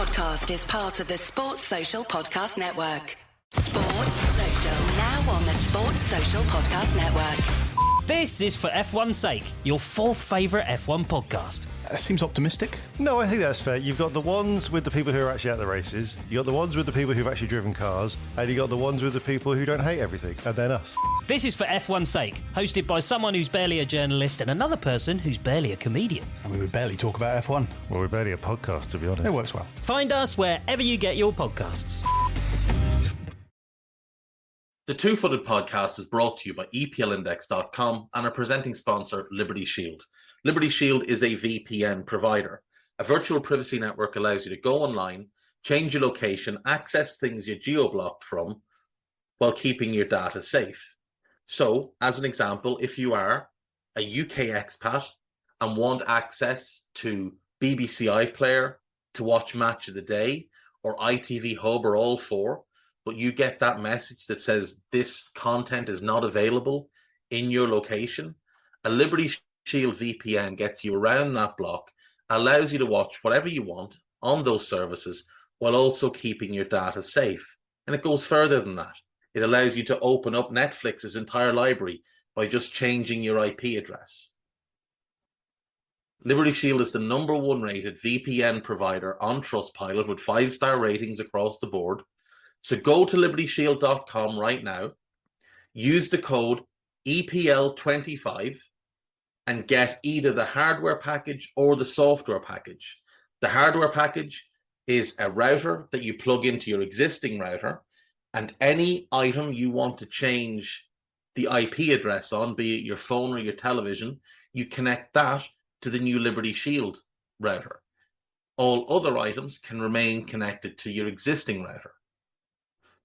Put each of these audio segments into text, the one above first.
podcast is part of the Sports Social Podcast Network. Sports Social, now on the Sports Social Podcast Network. This is For F1's Sake, your fourth favourite F1 podcast. That seems optimistic. No, I think that's fair. You've got the ones with the people who are actually at the races, you got the ones with the people who've actually driven cars, and you got the ones with the people who don't hate everything, and then us. This is For F1's Sake, hosted by someone who's barely a journalist and another person who's barely a comedian. And we would barely talk about F1. Well, we're barely a podcast, to be honest. It works well. Find us wherever you get your podcasts. The Two-Footed Podcast is brought to you by EPLindex.com and our presenting sponsor, Liberty Shield. Liberty Shield is a VPN provider. A virtual privacy network allows you to go online, change your location, access things you're geo-blocked from, while keeping your data safe. So, as an example, if you are a UK expat and want access to BBC iPlayer to watch Match of the Day, or ITV Hub, or all four, but you get that message that says this content is not available in your location, a Liberty Shield VPN gets you around that block, allows you to watch whatever you want on those services while also keeping your data safe. And it goes further than that. It allows you to open up Netflix's entire library by just changing your IP address. Liberty Shield is the #1 rated VPN provider on Trustpilot with 5-star ratings across the board. So go to libertyshield.com right now, use the code EPL25 and get either the hardware package or the software package. The hardware package is a router that you plug into your existing router, and any item you want to change the IP address on, be it your phone or your television, you connect that to the new Liberty Shield router. All other items can remain connected to your existing router.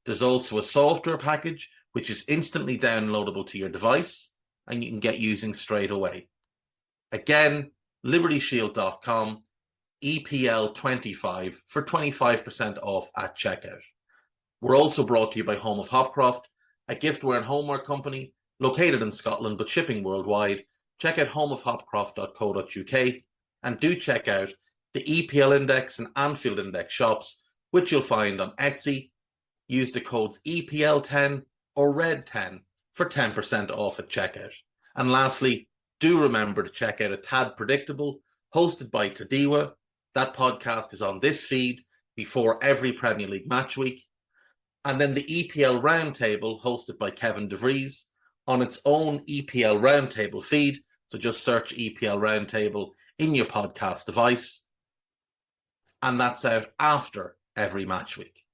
There's also a software package, which is instantly downloadable to your device and you can get using straight away. Again, libertyshield.com, EPL25 for 25% off at checkout. We're also brought to you by Home of Hopcroft, a giftware and homeware company located in Scotland but shipping worldwide. Check out homeofhopcroft.co.uk and do check out the EPL Index and Anfield Index shops, which you'll find on Etsy. Use the codes EPL10 or RED10 for 10% off at checkout. And lastly, do remember to check out A Tad Predictable, hosted by Tadiwa. That podcast is on this feed before every Premier League match week. And then the EPL Roundtable, hosted by Kevin DeVries, on its own EPL Roundtable feed. So just search EPL Roundtable in your podcast device. And that's out after every match week.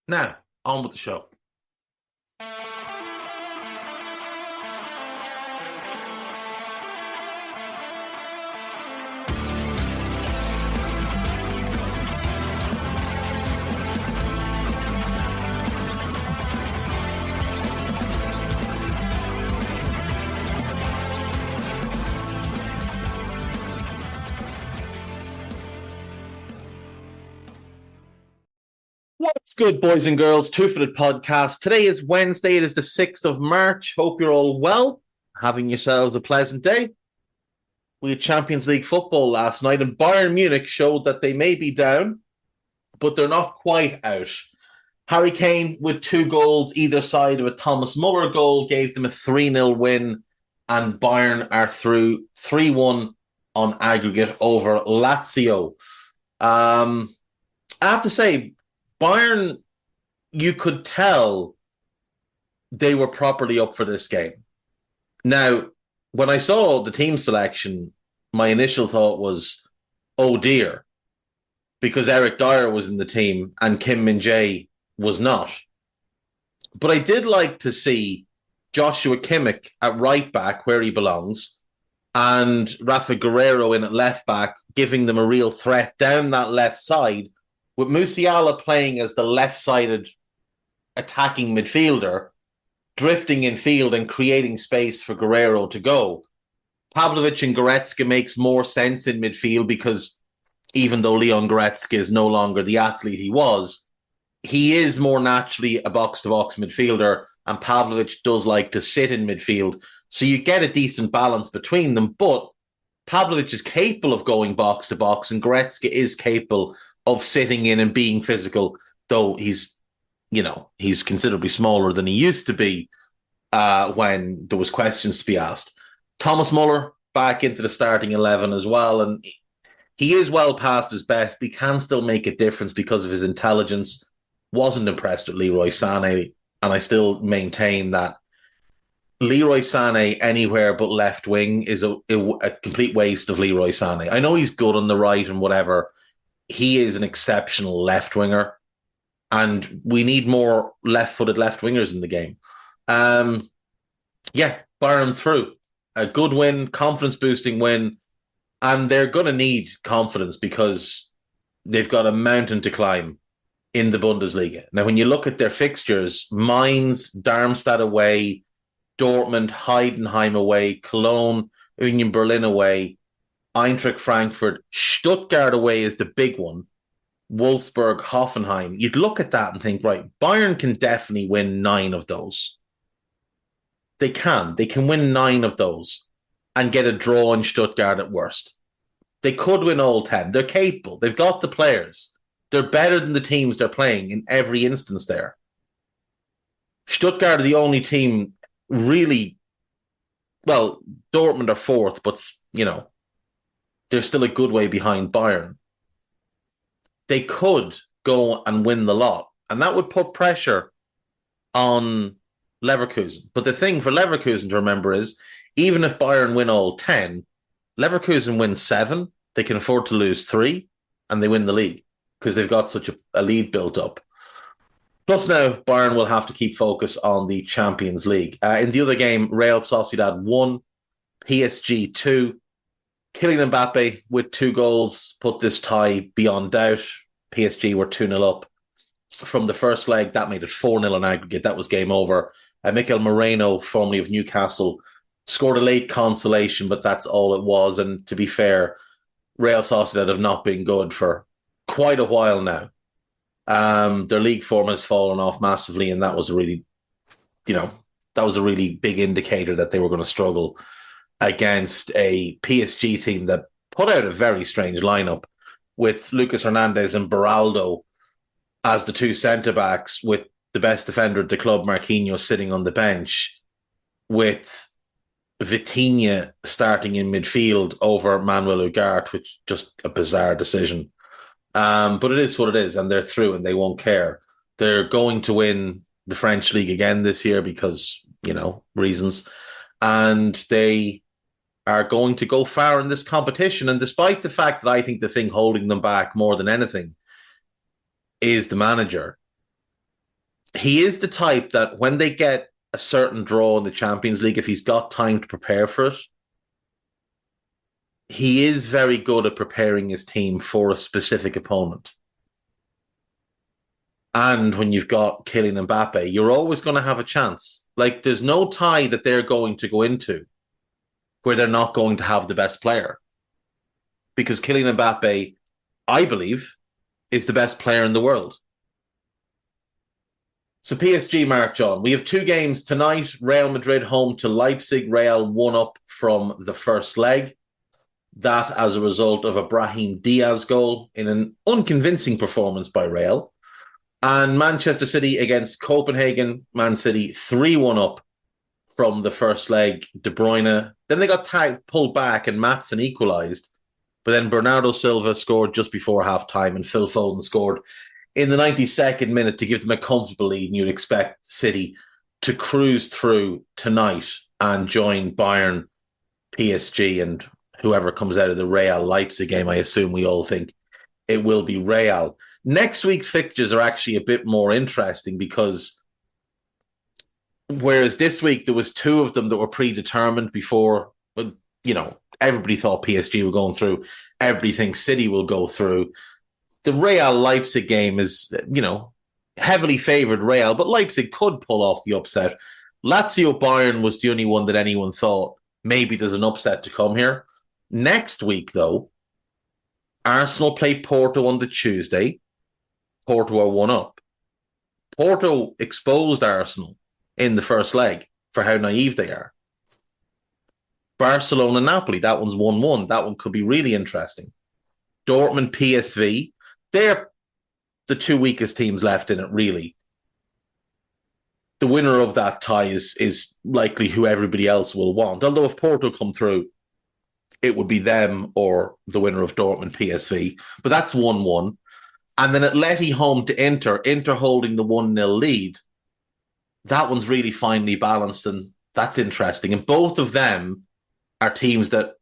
Now, on with the show. What's good, boys and girls? Two-Footed Podcast. Today is Wednesday. It is the 6th of March. Hope you're all well, having yourselves a pleasant day. We had Champions League football last night, and Bayern Munich showed that they may be down, but they're not quite out. Harry Kane, with 2 goals either side of a Thomas Muller goal, gave them a 3-0 win, and Bayern are through 3-1 on aggregate over Lazio. I have to say, Bayern, you could tell they were properly up for this game. Now, when I saw the team selection, my initial thought was, oh dear, because Eric Dyer was in the team and Kim Min-jae was not. But I did like to see Joshua Kimmich at right back, where he belongs, and Rafa Guerreiro in at left back, giving them a real threat down that left side, with Musiala playing as the left-sided attacking midfielder, drifting in field and creating space for Guerreiro to go. Pavlovic and Goretzka makes more sense in midfield because even though Leon Goretzka is no longer the athlete he was, he is more naturally a box-to-box midfielder, and Pavlovic does like to sit in midfield. So you get a decent balance between them, but Pavlovic is capable of going box-to-box, and Goretzka is capable of sitting in and being physical, though he's considerably smaller than he used to be when there was questions to be asked. Thomas Muller back into the starting 11 as well, and he is well past his best, but he can still make a difference because of his intelligence. Wasn't impressed with Leroy Sané, and I still maintain that Leroy Sané anywhere but left wing is a complete waste of Leroy Sané. I know he's good on the right and whatever. He is an exceptional left winger, and we need more left-footed left wingers in the game. Bayern through. A good win, confidence-boosting win, and they're going to need confidence because they've got a mountain to climb in the Bundesliga. Now, when you look at their fixtures, Mainz, Darmstadt away, Dortmund, Heidenheim away, Cologne, Union Berlin away, Eintracht Frankfurt, Stuttgart away is the big one, Wolfsburg, Hoffenheim. You'd look at that and think, right, Bayern can definitely win 9 of those. They can win 9 of those and get a draw in Stuttgart at worst. They could win all 10. They're capable. They've got the players. They're better than the teams they're playing in every instance there. Stuttgart are the only team really, well, Dortmund are 4th, but, they're still a good way behind Bayern. They could go and win the lot, and that would put pressure on Leverkusen. But the thing for Leverkusen to remember is, even if Bayern win all 10, Leverkusen win 7, they can afford to lose 3, and they win the league because they've got such a lead built up. Plus now, Bayern will have to keep focus on the Champions League. In the other game, Real Sociedad 1, PSG 2. Kylian Mbappe with 2 goals put this tie beyond doubt. PSG were 2-0 up from the first leg. That made it 4-0 in aggregate. That was game over. Mikel Moreno, formerly of Newcastle, scored a late consolation, but that's all it was. And to be fair, Real Sociedad have not been good for quite a while now. Their league form has fallen off massively, and that was a really big indicator that they were going to struggle against a PSG team that put out a very strange lineup with Lucas Hernandez and Beraldo as the 2 centre-backs, with the best defender at the club, Marquinhos, sitting on the bench, with Vitinha starting in midfield over Manuel Ugarte, which just a bizarre decision. But it is what it is, and they're through and they won't care. They're going to win the French league again this year because, reasons. And they are going to go far in this competition. And despite the fact that I think the thing holding them back more than anything is the manager, he is the type that when they get a certain draw in the Champions League, if he's got time to prepare for it, he is very good at preparing his team for a specific opponent. And when you've got Kylian Mbappe, you're always going to have a chance. Like, there's no tie that they're going to go into where they're not going to have the best player. Because Kylian Mbappe, I believe, is the best player in the world. So PSG march on. We have 2 games tonight. Real Madrid home to Leipzig. Real 1 up from the first leg. That as a result of a Brahim Diaz goal in an unconvincing performance by Real. And Manchester City against Copenhagen. Man City 3-1 up from the first leg. De Bruyne. Then they got pulled back and Maatsen equalised. But then Bernardo Silva scored just before half-time and Phil Foden scored in the 92nd minute to give them a comfortable lead. And you'd expect City to cruise through tonight and join Bayern, PSG, and whoever comes out of the Real Leipzig game. I assume we all think it will be Real. Next week's fixtures are actually a bit more interesting because whereas this week there was 2 of them that were predetermined before, everybody thought PSG were going through. Everybody thinks City will go through. The Real Leipzig game is, heavily favoured Real, but Leipzig could pull off the upset. Lazio Bayern was the only one that anyone thought maybe there's an upset to come here. Next week, though, Arsenal play Porto on the Tuesday. Porto are 1 up. Porto exposed Arsenal in the first leg for how naive they are. Barcelona Napoli, that one's 1-1. That one could be really interesting. Dortmund PSV. they're the two weakest teams left in it, really. The winner of that tie is likely who everybody else will want. Although if Porto come through, it would be them or the winner of Dortmund PSV. But that's 1-1. And then Atleti home to Inter holding the 1-0 lead. That one's really finely balanced, and that's interesting. And both of them are teams that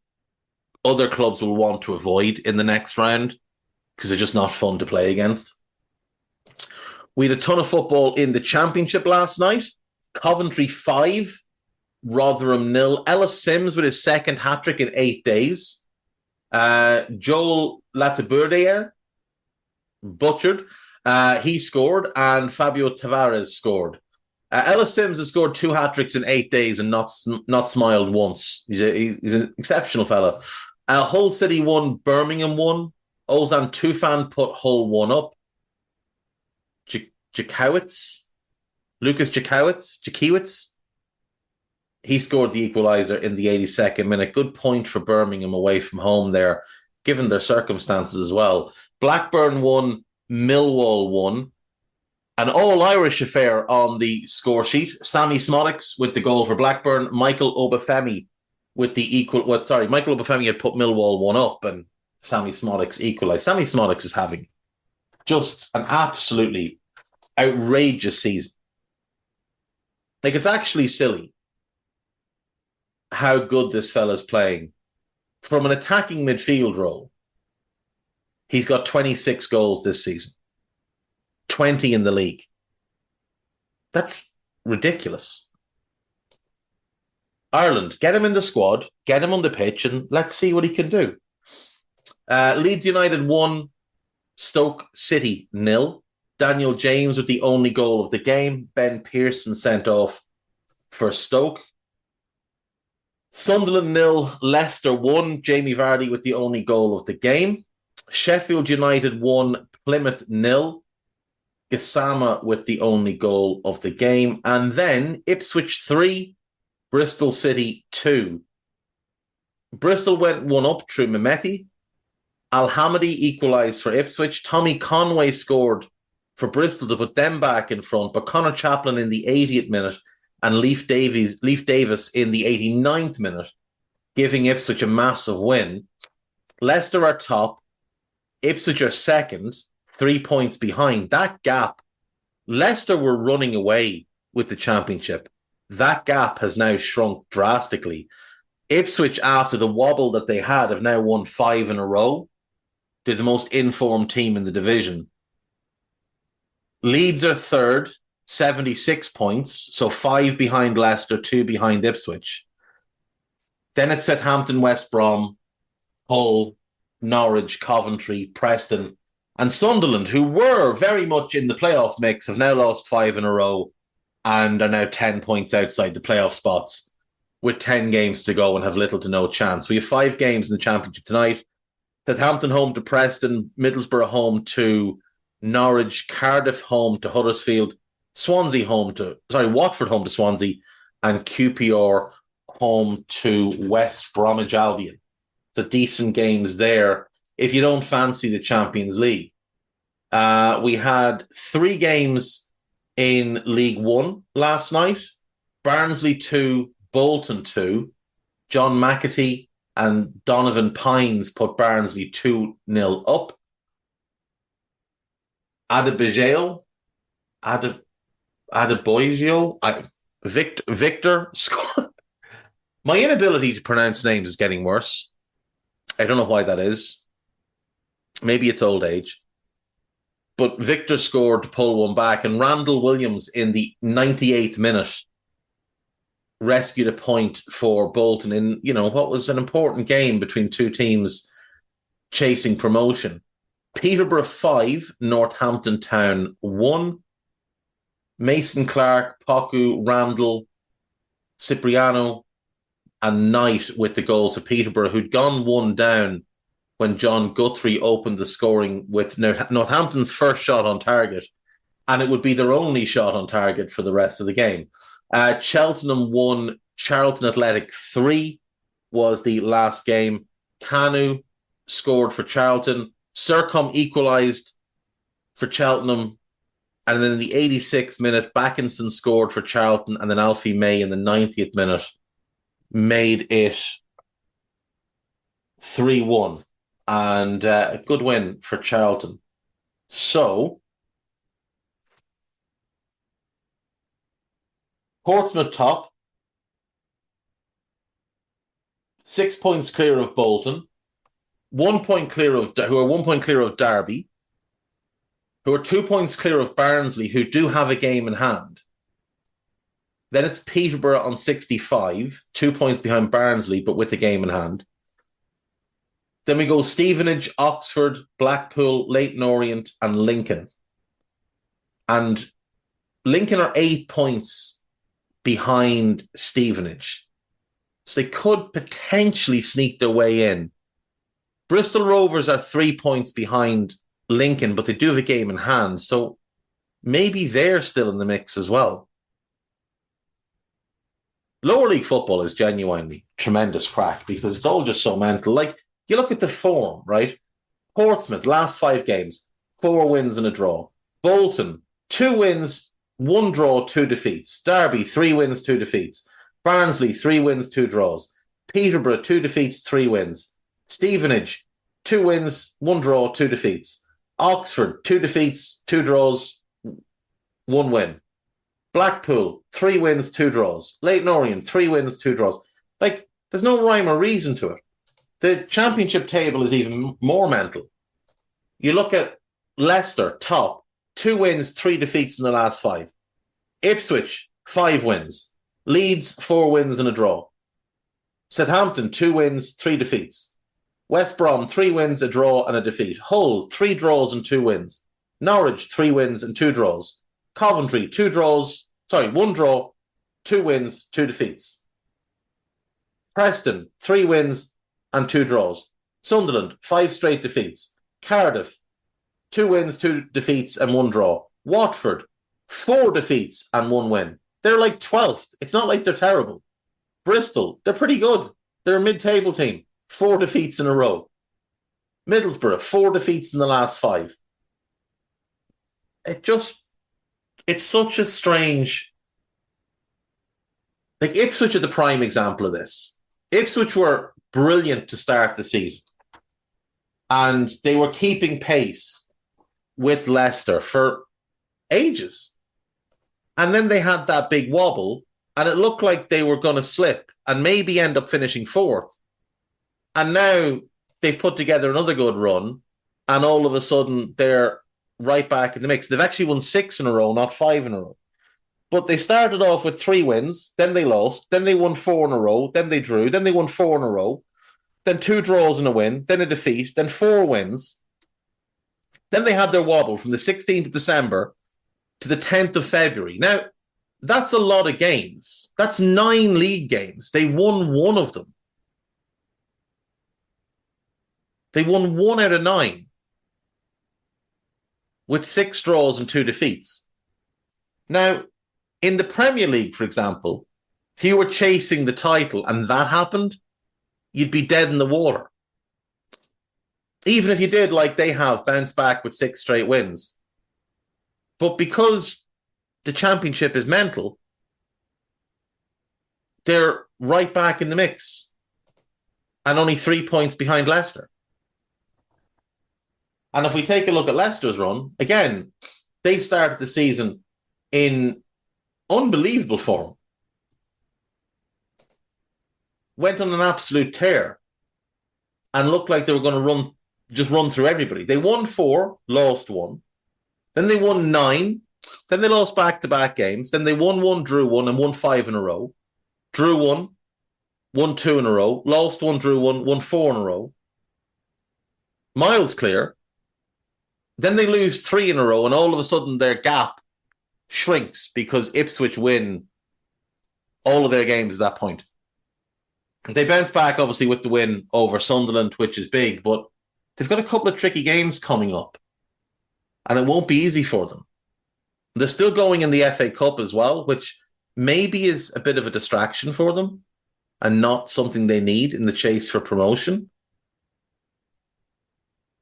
other clubs will want to avoid in the next round because they're just not fun to play against. We had a ton of football in the Championship last night. Coventry 5, Rotherham 0. Ellis Sims with his second hat-trick in 8 days. Joel Latibourdier, butchered. He scored, and Fabio Tavares scored. Ellis Sims has scored 2 hat-tricks in 8 days and not smiled once. He's an exceptional fella. Hull City 1, Birmingham 1. Ozan Tufan put Hull 1 up. Lucas Jakiewicz. He scored the equaliser in the 82nd minute. Good point for Birmingham away from home there, given their circumstances as well. Blackburn 1, Millwall 1. An all-Irish affair on the score sheet. Sammy Smodics with the goal for Blackburn. Michael Obafemi with the equal... Michael Obafemi had put Millwall 1 up and Sammy Smodics equalised. Sammy Smodics is having just an absolutely outrageous season. Like, it's actually silly how good this fella's playing. From an attacking midfield role, he's got 26 goals this season. 20 in the league. That's ridiculous. Ireland, get him in the squad, get him on the pitch, and let's see what he can do. Leeds United 1, Stoke City 0. Daniel James with the only goal of the game. Ben Pearson sent off for Stoke. Sunderland 0, Leicester 1. Jamie Vardy with the only goal of the game. Sheffield United 1, Plymouth 0. Gassama with the only goal of the game. And then Ipswich 3, Bristol City 2. Bristol went 1 up through Mehmeti. Al-Hamadi equalised for Ipswich. Tommy Conway scored for Bristol to put them back in front, but Connor Chaplin in the 80th minute and Leif Davis in the 89th minute, giving Ipswich a massive win. Leicester are top. Ipswich are second, 3 points behind. That gap, Leicester were running away with the Championship. That gap has now shrunk drastically. Ipswich, after the wobble that they had, have now won 5 in a row. They're the most informed team in the division. Leeds are third, 76 points, so 5 behind Leicester, 2 behind Ipswich. Then it's Southampton, West Brom, Hull, Norwich, Coventry, Preston, and Sunderland, who were very much in the playoff mix, have now lost 5 in a row and are now 10 points outside the playoff spots with 10 games to go and have little to no chance. We have 5 games in the Championship tonight. Southampton home to Preston, Middlesbrough home to Norwich, Cardiff home to Huddersfield, Watford home to Swansea, and QPR home to West Bromwich Albion. So decent games there if you don't fancy the Champions League. We had 3 games in League One last night. Barnsley 2, Bolton 2. John McAtee and Donovan Pines put Barnsley 2-0 up. Victor scored. My inability to pronounce names is getting worse. I don't know why that is. Maybe it's old age. But Victor scored to pull one back, and Randall Williams in the 98th minute rescued a point for Bolton in, what was an important game between two teams chasing promotion. Peterborough 5, Northampton Town 1. Mason Clark, Poku, Randall, Cipriano, and Knight with the goals of Peterborough, who'd gone 1 down when John Guthrie opened the scoring with Northampton's first shot on target, and it would be their only shot on target for the rest of the game. Cheltenham 1, Charlton Athletic 3 was the last game. Kanu scored for Charlton. Sercom equalised for Cheltenham. And then in the 86th minute, Backinson scored for Charlton, and then Alfie May in the 90th minute made it 3-1. And a good win for Charlton. So, Portsmouth top, 6 points clear of Bolton, 1 point clear of who are 1 point clear of Derby, who are 2 points clear of Barnsley, who do have a game in hand. Then it's Peterborough on 65, 2 points behind Barnsley, but with the game in hand. Then we go Stevenage, Oxford, Blackpool, Leyton Orient, and Lincoln. And Lincoln are 8 points behind Stevenage. So they could potentially sneak their way in. Bristol Rovers are 3 points behind Lincoln, but they do have a game in hand. So maybe they're still in the mix as well. Lower league football is genuinely tremendous crack because it's all just so mental. Like, you look at the form, right? Portsmouth, last 5 games, 4 wins and a draw. Bolton, 2 wins, 1 draw, 2 defeats. Derby, 3 wins, 2 defeats. Barnsley, 3 wins, 2 draws. Peterborough, 2 defeats, 3 wins. Stevenage, 2 wins, 1 draw, 2 defeats. Oxford, 2 defeats, 2 draws, 1 win. Blackpool, 3 wins, 2 draws. Leyton Orient, 3 wins, 2 draws. Like, there's no rhyme or reason to it. The championship table is even more mental. You look at Leicester, top, 2 wins, 3 defeats in the last 5. Ipswich, 5 wins. Leeds, 4 wins and a draw. Southampton, 2 wins, 3 defeats. West Brom, 3 wins, a draw and a defeat. Hull, 3 draws and 2 wins. Norwich, 3 wins and 2 draws. Coventry, 1 draw, 2 wins, 2 defeats. Preston, 3 wins and 2 draws. Sunderland, 5 straight defeats. Cardiff, 2 wins, 2 defeats and 1 draw. Watford, 4 defeats and 1 win. They're like 12th. It's not like they're terrible. Bristol, they're pretty good. They're a mid-table team. 4 defeats in a row. Middlesbrough, 4 defeats in the last 5. It's such a strange... Like, Ipswich are the prime example of this. Ipswich were brilliant to start the season. And they were keeping pace with Leicester for ages. And then they had that big wobble, and it looked like they were going to slip and maybe end up finishing 4th. And now they've put together another good run, and all of a sudden they're right back in the mix. They've actually won 6 in a row, not 5 in a row. But they started off with 3 wins, then they lost, then they won 4 in a row, then they drew, then they won 4 in a row, then 2 draws and a win, then a defeat, then 4 wins. Then they had their wobble from the 16th of December to the 10th of February. Now, that's a lot of games. That's 9 league games. They won 1 of them. They won 1 out of 9 with 6 draws and 2 defeats. Now, in the Premier League, for example, if you were chasing the title and that happened, you'd be dead in the water. Even if you did, like they have, bounce back with 6 straight wins. But because the championship is mental, they're right back in the mix and only 3 points behind Leicester. And if we take a look at Leicester's run, again, they started the season in unbelievable form. Went on an absolute tear and looked like they were going to run through everybody. They won 4, lost 1. Then they won 9. Then they lost back-to-back games. Then they won 1, drew 1, and won 5 in a row. Drew 1, won 2 in a row. Lost 1, drew 1, won 4 in a row. Miles clear. Then they lose 3 in a row, and all of a sudden their gap shrinks because Ipswich win all of their games at that point. They bounce back, obviously, with the win over Sunderland, which is big, but they've got a couple of tricky games coming up, and it won't be easy for them. They're still going in the FA Cup as well, which maybe is a bit of a distraction for them and not something they need in the chase for promotion.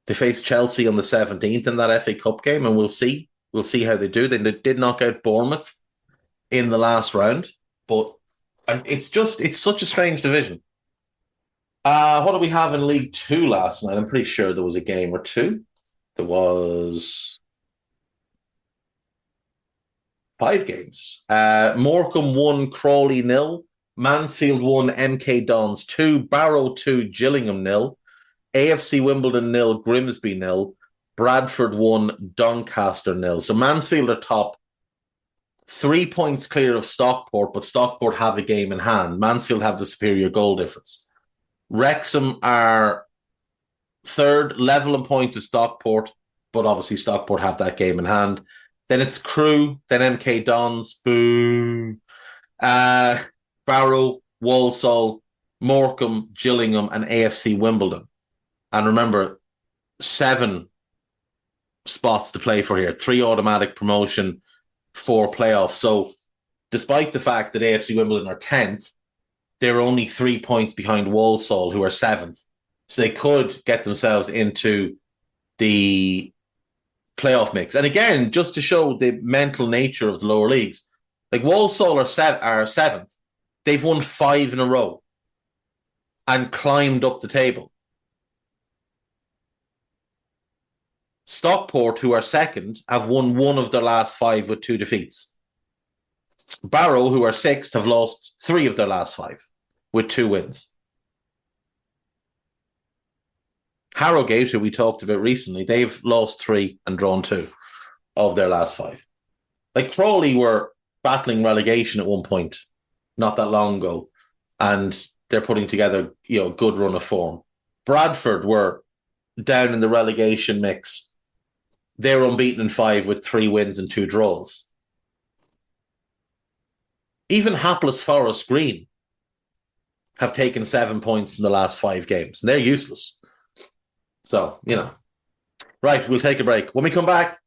They face Chelsea on the 17th in that FA Cup game, and we'll see. We'll see how they do. They did knock out Bournemouth in the last round, but it's such a strange division. What do we have in League Two last night? I'm pretty sure there was a game or two. There was 5 games. Morecambe 1, Crawley 0. Mansfield 1, MK Dons 2. Barrow 2, Gillingham 0. AFC Wimbledon 0, Grimsby 0. Bradford 1, Doncaster 0. So Mansfield are top, 3 points clear of Stockport, but Stockport have a game in hand. Mansfield have the superior goal difference. Wrexham are third, level in points with Stockport, but obviously Stockport have that game in hand. Then it's Crewe, then MK Dons, boo. Barrow, Walsall, Morecambe, Gillingham, and AFC Wimbledon. And remember, 7 spots to play for here. 3 automatic promotion, 4 playoffs. So despite the fact that AFC Wimbledon are 10th, they're only 3 points behind Walsall, who are 7th. So they could get themselves into the playoff mix. And again, just to show the mental nature of the lower leagues, like Walsall are 7th. They've won 5 in a row and climbed up the table. Stockport, who are 2nd, have won 1 of their last 5 with 2 defeats. Barrow, who are 6th, have lost 3 of their last 5 with 2 wins. Harrogate, who we talked about recently, they've lost 3 and drawn 2 of their last 5. Like Crawley were battling relegation at one point, not that long ago, and they're putting together, a good run of form. Bradford were down in the relegation mix. They're unbeaten in 5 with 3 wins and 2 draws. Even hapless Forest Green have taken 7 points from the last 5 games, and they're useless. So, Right, we'll take a break. When we come back,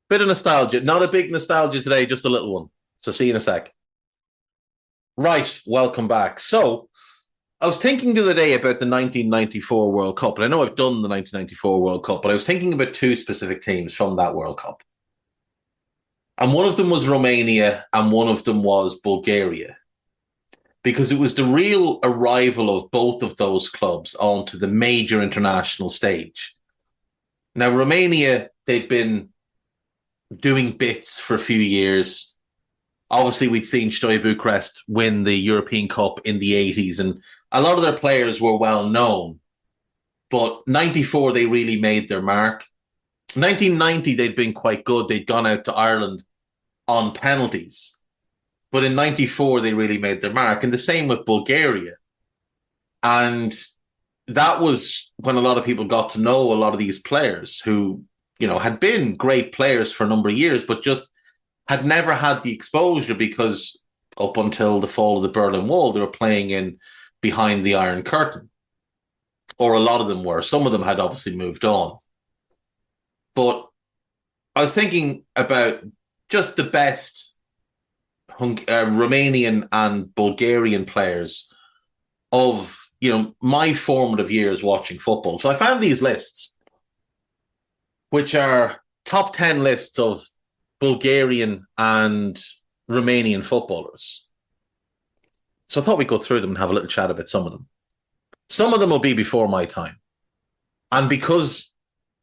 bit of nostalgia. Not a big nostalgia today, just a little one. So see you in a sec. Right, welcome back. So, I was thinking the other day about the 1994 World Cup, and I know I've done the 1994 World Cup, but I was thinking about 2 specific teams from that World Cup. And one of them was Romania, and one of them was Bulgaria. Because it was the real arrival of both of those clubs onto the major international stage. Now, Romania, they'd been doing bits for a few years. Obviously, we'd seen Steaua Bucharest win the European Cup in the 80s, and a lot of their players were well known. But 94, they really made their mark. 1990, they'd been quite good. They'd gone out to Ireland on penalties. But in 94, they really made their mark. And the same with Bulgaria. And that was when a lot of people got to know a lot of these players who, had been great players for a number of years, but just had never had the exposure because up until the fall of the Berlin Wall, they were playing in behind the Iron Curtain. Or a lot of them were. Some of them had obviously moved on. But I was thinking about just the best Romanian and Bulgarian players of, my formative years watching football. So I found these lists, which are top 10 lists of Bulgarian and Romanian footballers. So I thought we'd go through them and have a little chat about some of them. Some of them will be before my time. And because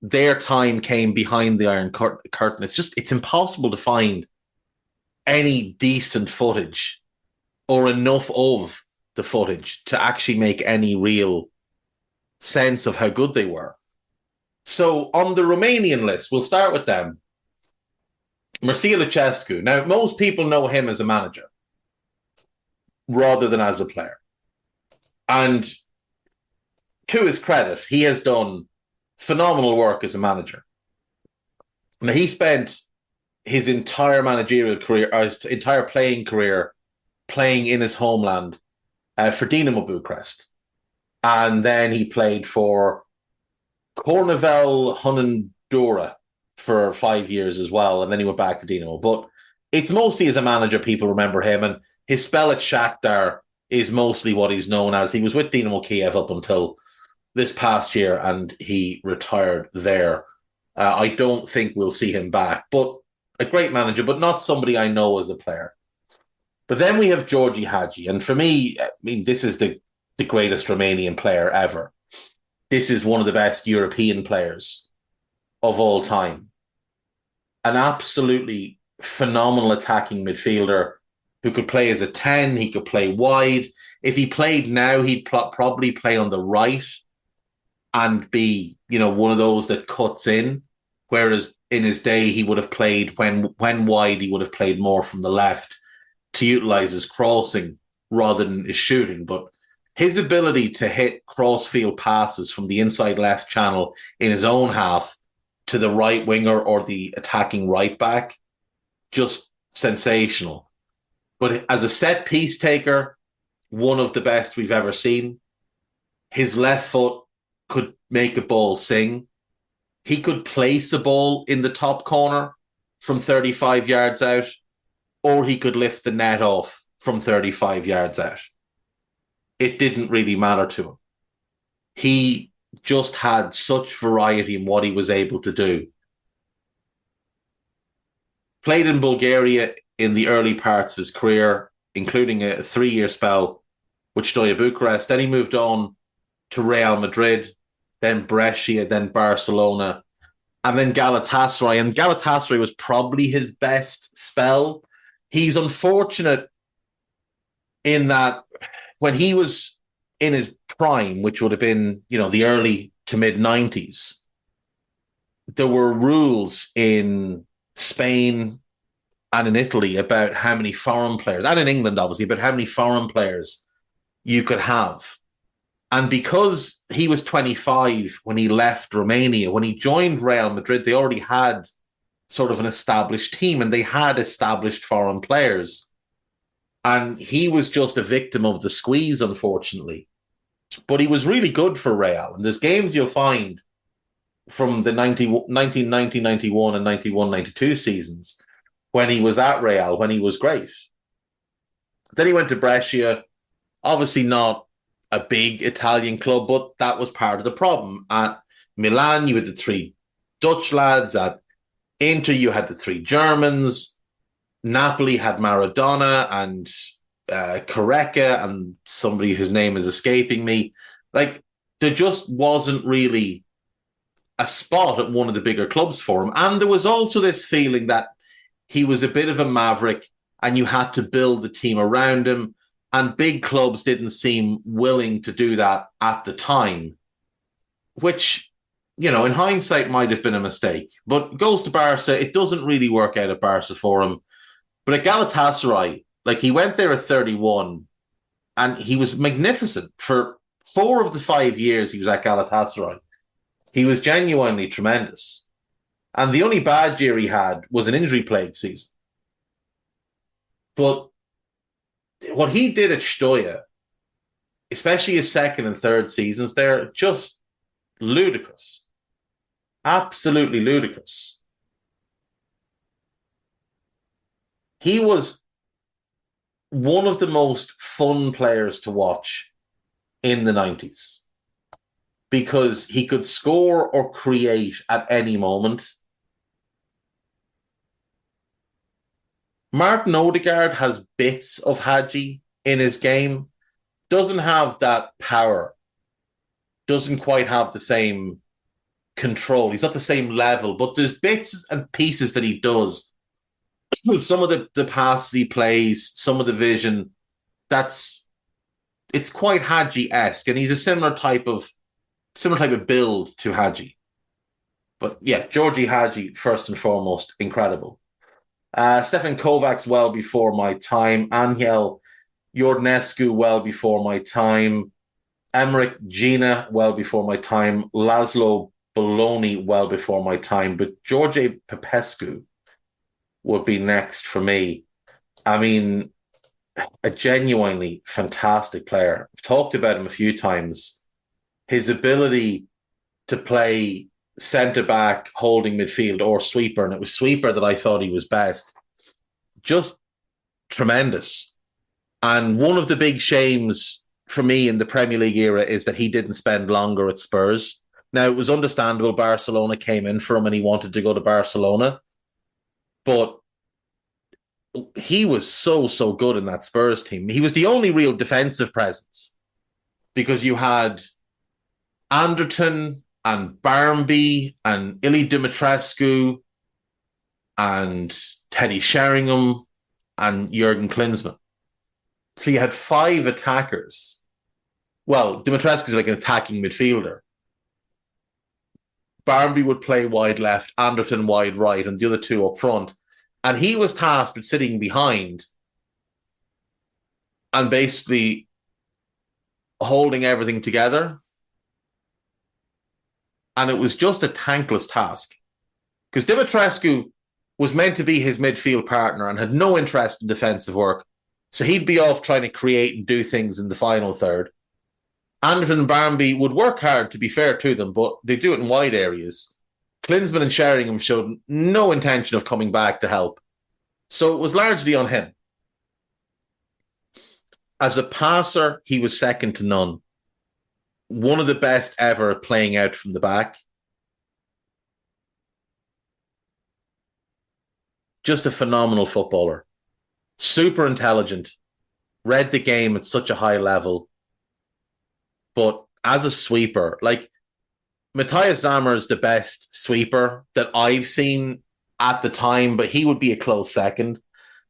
their time came behind the Iron Curtain, it's impossible to find any decent footage or enough of the footage to actually make any real sense of how good they were. So on the Romanian list, we'll start with them. Mircea Lucescu. Now, most people know him as a manager rather than as a player. And to his credit, he has done phenomenal work as a manager. Now, he spent his entire managerial career, or his entire playing career, playing in his homeland for Dinamo Bucharest. And then he played for Cornevel Hunedoara for 5 years as well. And then he went back to Dinamo. But it's mostly as a manager people remember him. And his spell at Shakhtar is mostly what he's known as. He was with Dinamo Kiev up until this past year and he retired there. I don't think we'll see him back, but a great manager, but not somebody I know as a player. But then we have Georgi Hagi. And for me, I mean, this is the greatest Romanian player ever. This is one of the best European players of all time. An absolutely phenomenal attacking midfielder who could play as a 10. He could play wide. If he played now, he'd probably play on the right and be, one of those that cuts in. Whereas in his day, he would have played when wide, he would have played more from the left to utilize his crossing rather than his shooting. But his ability to hit crossfield passes from the inside left channel in his own half to the right winger or the attacking right back, just sensational. But as a set piece taker, one of the best we've ever seen. His left foot could make a ball sing. He could place a ball in the top corner from 35 yards out, or he could lift the net off from 35 yards out. It didn't really matter to him. He just had such variety in what he was able to do. Played in Bulgaria in the early parts of his career, including a 3-year spell with Steaua Bucharest. Then he moved on to Real Madrid, then Brescia, then Barcelona, and then Galatasaray. And Galatasaray was probably his best spell. He's unfortunate in that when he was in his prime, which would have been, the early to mid-90s, there were rules in Spain and in Italy about how many foreign players, and in England, obviously, about how many foreign players you could have. And because he was 25 when he left Romania, when he joined Real Madrid, they already had sort of an established team and they had established foreign players. And he was just a victim of the squeeze, unfortunately. But he was really good for Real. And there's games you'll find from the 1990-91 and 91-92 seasons when he was at Real, when he was great. Then he went to Brescia, obviously not a big Italian club, but that was part of the problem. At Milan, you had the 3 Dutch lads. At Inter, you had the 3 Germans. Napoli had Maradona and Careca and somebody whose name is escaping me. Like, there just wasn't really a spot at one of the bigger clubs for him. And there was also this feeling that he was a bit of a maverick and you had to build the team around him. And big clubs didn't seem willing to do that at the time, which, in hindsight might have been a mistake. But goes to Barca, it doesn't really work out at Barca for him. But at Galatasaray, he went there at 31 and he was magnificent. For 4 of the 5 years he was at Galatasaray, he was genuinely tremendous. And the only bad year he had was an injury-plagued season. But what he did at Steaua, especially his second and third seasons there, just ludicrous. Absolutely ludicrous. He was one of the most fun players to watch in the 90s because he could score or create at any moment. Martin Odegaard has bits of Hagi in his game, doesn't have that power, doesn't quite have the same control. He's not the same level, but there's bits and pieces that he does. Some of the passes he plays, some of the vision, it's quite Hagi-esque, and he's a similar type of build to Hagi. But yeah, Georgi Hagi, first and foremost, incredible. Stefan Kovacs, well before my time. Angel Iordnescu, well before my time. Emmerich Gina, well before my time. Laszlo Bologna, well before my time. But George Popescu would be next for me. I mean, a genuinely fantastic player. I've talked about him a few times. His ability to play centre-back, holding midfield, or sweeper, and it was sweeper that I thought he was best. Just tremendous. And one of the big shames for me in the Premier League era is that he didn't spend longer at Spurs. Now, it was understandable Barcelona came in for him and he wanted to go to Barcelona. But he was so good in that Spurs team. He was the only real defensive presence because you had Anderton and Barmby and Ili Dumitrescu and Teddy Sheringham and Jurgen Klinsmann. So you had 5 attackers. Well, Dumitrescu's like an attacking midfielder. Barmby would play wide left, Anderton wide right, and the other 2 up front. And he was tasked with sitting behind and basically holding everything together. And it was just a thankless task. Because Dumitrescu was meant to be his midfield partner and had no interest in defensive work. So he'd be off trying to create and do things in the final third. Anderton and Barmby would work hard, to be fair to them, but they do it in wide areas. Klinsmann and Sheringham showed no intention of coming back to help. So it was largely on him. As a passer, he was second to none. One of the best ever playing out from the back. Just a phenomenal footballer. Super intelligent. Read the game at such a high level. But as a sweeper, like Matthias Sammer is the best sweeper that I've seen at the time, but he would be a close second.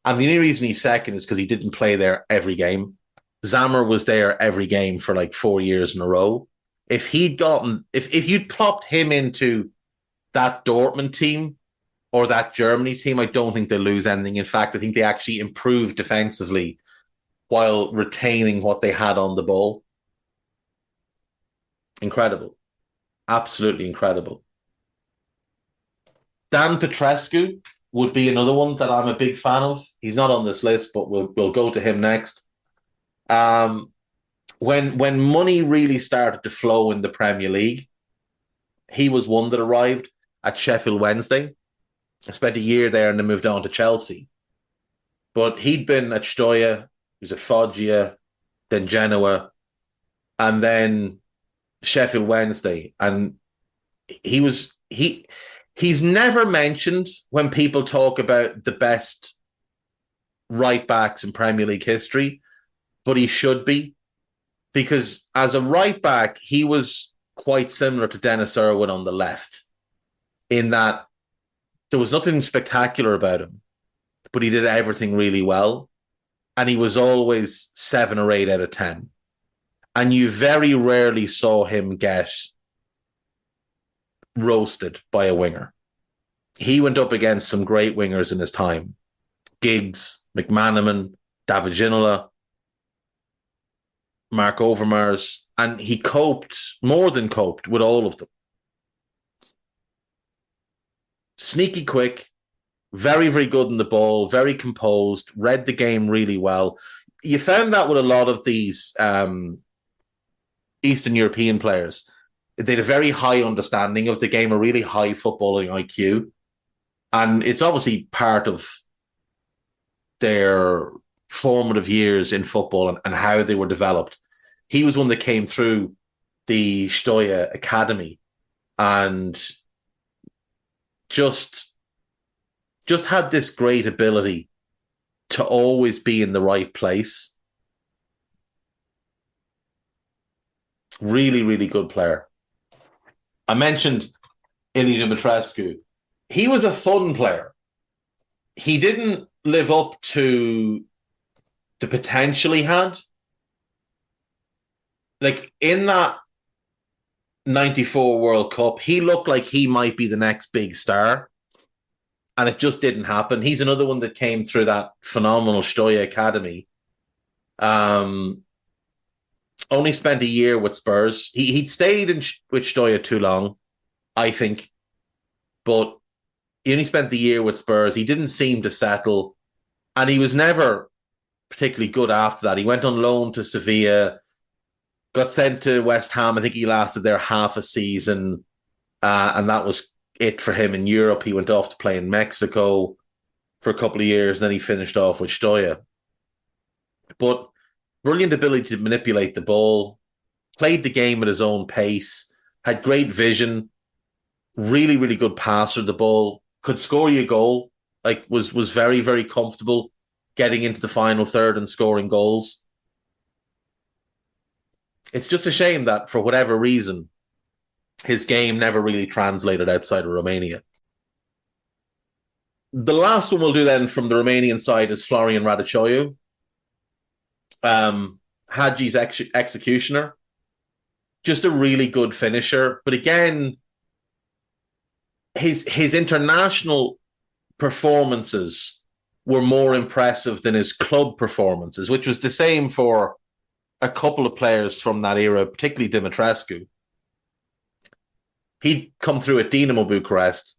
And the only reason he's second is because he didn't play there every game. Sammer was there every game for like 4 years in a row. If he'd gotten, if you'd plopped him into that Dortmund team or that Germany team, I don't think they lose anything. In fact, I think they actually improved defensively while retaining what they had on the ball. Incredible. Absolutely incredible. Dan Petrescu would be another one that I'm a big fan of. He's not on this list, but we'll go to him next. When money really started to flow in the Premier League, he was one that arrived at Sheffield Wednesday. I spent a year there and then moved on to Chelsea. But he'd been at Stoia, he was at Foggia, then Genoa, and then Sheffield Wednesday. And he's never mentioned when people talk about the best right backs in Premier League history, but he should be, because as a right back, he was quite similar to Dennis Irwin on the left in that there was nothing spectacular about him, but he did everything really well. And he was always 7 or 8 out of 10. And you very rarely saw him get roasted by a winger. He went up against some great wingers in his time. Giggs, McManaman, David Ginola, Mark Overmars, and he coped, more than coped, with all of them. Sneaky quick, very, very good in the ball, very composed, read the game really well. You found that with a lot of these Eastern European players. They had a very high understanding of the game, a really high footballing IQ. And it's obviously part of their formative years in football and how they were developed. He was one that came through the Stoia Academy and just had this great ability to always be in the right place. Really, really good player. I mentioned Ili Dumitrescu. He was a fun player. He didn't live up to the potential he had. Like in that 94 World Cup, he looked like he might be the next big star. And it just didn't happen. He's another one that came through that phenomenal Stoia Academy. Only spent a year with Spurs. He'd stayed with Stoia too long, I think. But he only spent the year with Spurs. He didn't seem to settle. And he was never particularly good after that. He went on loan to Sevilla, got sent to West Ham. I think he lasted there half a season. And that was it for him in Europe. He went off to play in Mexico for a couple of years. And then he finished off with Stoia. But brilliant ability to manipulate the ball, played the game at his own pace, had great vision, really, really good passer of the ball, could score you a goal, was very, very comfortable getting into the final third and scoring goals. It's just a shame that for whatever reason, his game never really translated outside of Romania. The last one we'll do then from the Romanian side is Florian Radachoiu, Hagi's executioner. Just a really good finisher. But again, his international performances were more impressive than his club performances, which was the same for a couple of players from that era, particularly Dimitrescu. He'd come through at Dinamo Bucharest,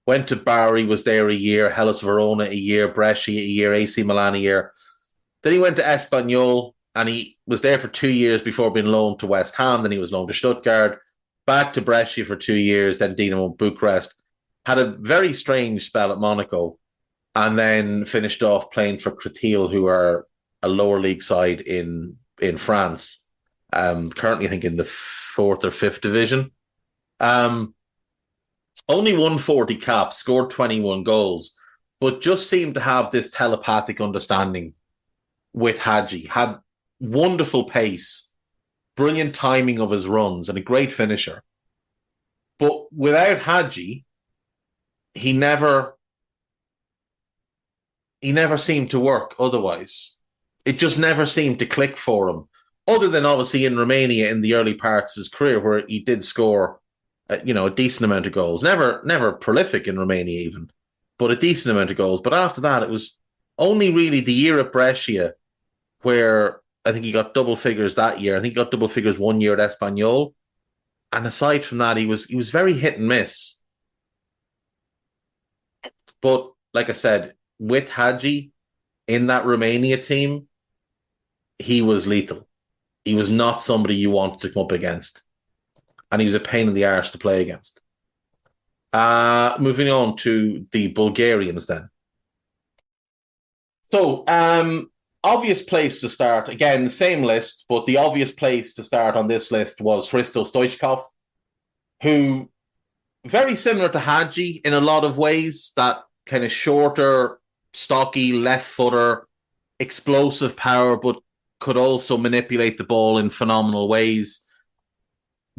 went to Bari, was there a year, Hellas Verona a year, Brescia a year, AC Milan a year. Then he went to Espanyol, and he was there for 2 years before being loaned to West Ham. Then he was loaned to Stuttgart, back to Brescia for 2 years, then Dinamo Bucharest. Had a very strange spell at Monaco, and then finished off playing for Créteil, who are a lower league side in France. Currently, I think, in the 4th or 5th division. Only won 40 caps, scored 21 goals, but just seemed to have this telepathic understanding with Hagi. Had wonderful pace, brilliant timing of his runs, and a great finisher. But without Hagi, he never seemed to work otherwise. It just never seemed to click for him, other than obviously in Romania in the early parts of his career where he did score a decent amount of goals. Never prolific in Romania even, but a decent amount of goals. But after that, it was only really the year at Brescia where I think he got double figures that year. I think he got double figures 1 year at Espanyol. And aside from that, he was very hit and miss. But like I said, with Hagi in that Romania team, he was lethal. He was not somebody you wanted to come up against. And he was a pain in the arse to play against. Moving on to the Bulgarians then. So, obvious place to start. Again, the same list, but the obvious place to start on this list was Hristo Stoichkov, who, very similar to Hagi in a lot of ways, that kind of shorter, stocky, left-footer, explosive power, but could also manipulate the ball in phenomenal ways.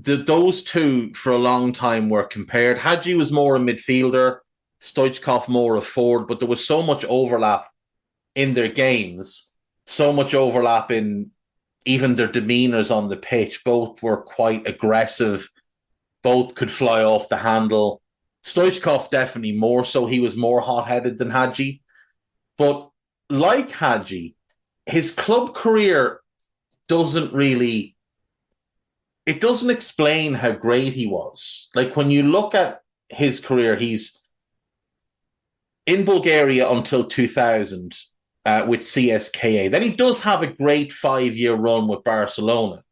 Those two, for a long time, were compared. Hagi was more a midfielder, Stoichkov more a forward, but there was so much overlap in their games, so much overlap in even their demeanours on the pitch. Both were quite aggressive. Both could fly off the handle. Stoichkov definitely more so. He was more hot-headed than Hagi. But like Hagi, his club career doesn't explain how great he was. Like, when you look at his career, he's in Bulgaria until 2000 with CSKA. Then he does have a great 5-year run with Barcelona.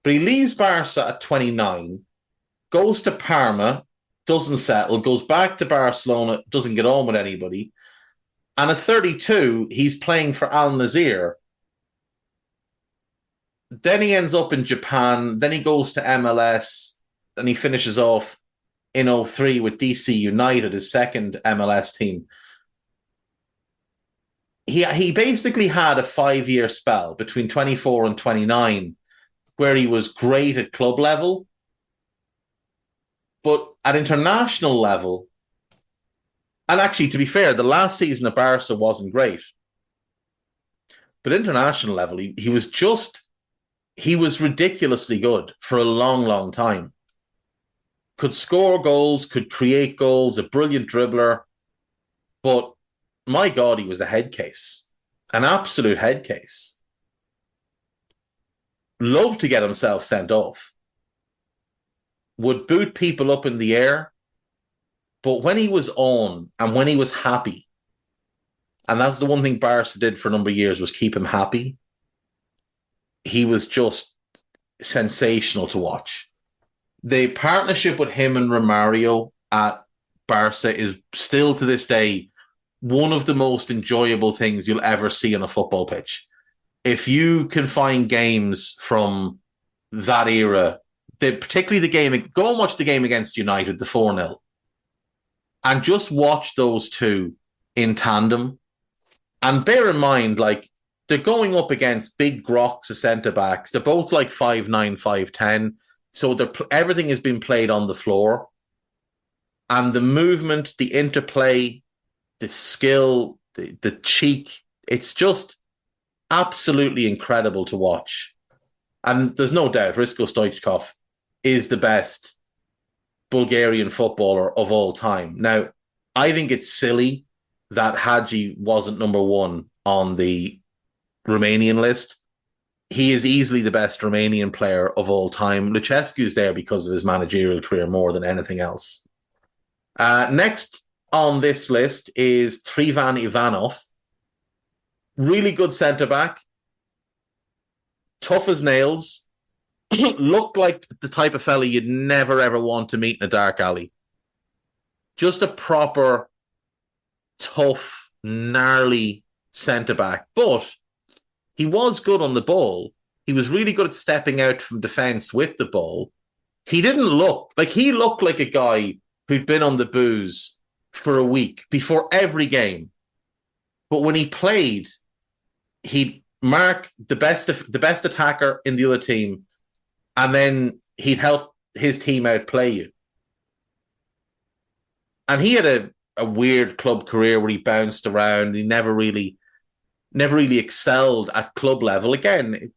But he leaves Barca at 29, goes to Parma, doesn't settle, goes back to Barcelona, doesn't get on with anybody. And at 32, he's playing for Al Nassr. Then he ends up in Japan. Then he goes to MLS. And he finishes off in 2003 with DC United, his second MLS team. He basically had a 5-year spell between 24 and 29 where he was great at club level. But at international level, and actually, to be fair, the last season at Barca wasn't great. But international level, he was ridiculously good for a long, long time. Could score goals, could create goals, a brilliant dribbler. But my God, he was a head case. An absolute head case. Loved to get himself sent off. Would boot people up in the air. But when he was on and when he was happy, and that's the one thing Barca did for a number of years, was keep him happy, he was just sensational to watch. The partnership with him and Romario at Barca is still to this day one of the most enjoyable things you'll ever see on a football pitch. if you can find games from that era, particularly the game, go and watch the game against United, the 4-0, and just watch those two in tandem. And bear in mind, like, they're going up against big grocks of centre-backs. They're both like 5'9", 5'10". So everything has been played on the floor. And the movement, the interplay, the skill, the cheek, it's just absolutely incredible to watch. And there's no doubt Hristko Stoichkov is the best Bulgarian footballer of all time. Now, I think it's silly that Hagi wasn't number one on the Romanian list. He is easily the best Romanian player of all time. Lucescu's there because of his managerial career more than anything else. Next on this list is Trivan Ivanov. Really good centre-back. Tough as nails. Looked like the type of fella you'd never, ever want to meet in a dark alley. Just a proper, tough, gnarly centre-back. But he was good on the ball. He was really good at stepping out from defence with the ball. He didn't look like he looked like a guy who'd been on the booze for a week before every game. But when he played, he'd mark the best attacker in the other team, and then he'd help his team outplay you. And he had a weird club career where he bounced around. He never really excelled at club level. Again,